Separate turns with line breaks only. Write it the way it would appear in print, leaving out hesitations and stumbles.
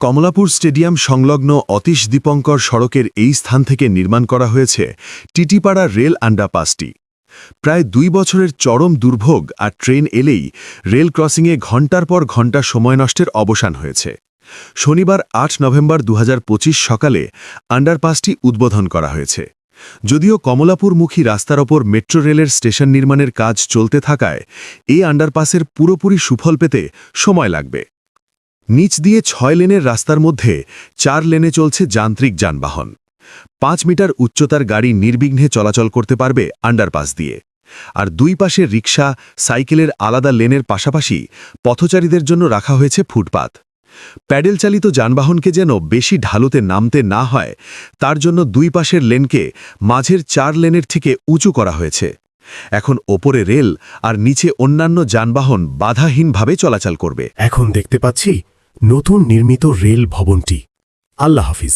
Kamalapur stadium সংলগ্ন অতীশ দীপঙ্কর সড়কের এই স্থান থেকে নির্মাণ করা হয়েছে টিটিপাড়া রেল আন্ডারপাসটি। প্রায় ২ বছরের চরম দুর্ভোগ আর ট্রেন এলেই রেল ক্রসিংয়ে ঘণ্টার পর ঘণ্টা সময় নষ্টের অবসান হয়েছে। শনিবার ৮ নভেম্বর ২০২৫ সকালে আন্ডারপাসটি উদ্বোধন করা হয়েছে। যদিও কমলাপুরমুখী রাস্তার ওপর মেট্রো রেলের স্টেশন নির্মাণের কাজ চলতে থাকায় এই আন্ডারপাসের পুরোপুরি সুফল পেতে সময় লাগবে। নিচ দিয়ে ৬ লেনের রাস্তার মধ্যে ৪ লেনে চলছে যান্ত্রিক যানবাহন। ৫ মিটার উচ্চতার গাড়ি নির্বিঘ্নে চলাচল করতে পারবে আন্ডারপাস দিয়ে। আর দুই পাশে রিকশা, সাইকেলের আলাদা লেনের পাশাপাশি পথচারীদের জন্য রাখা হয়েছে ফুটপাত। প্যাডেল চালিত যানবাহনকে যেন বেশি ঢালুতে নামতে না হয়, তার জন্য দুই পাশের লেনকে মাঝের ৪ লেনের থেকে উঁচু করা হয়েছে। এখন ওপরে রেল আর নিচে অন্যান্য যানবাহন বাধাহীনভাবে চলাচল করবে।
এখন দেখতে পাচ্ছি নতুন নির্মিত রেল ভবনটি। আল্লাহ হাফিজ।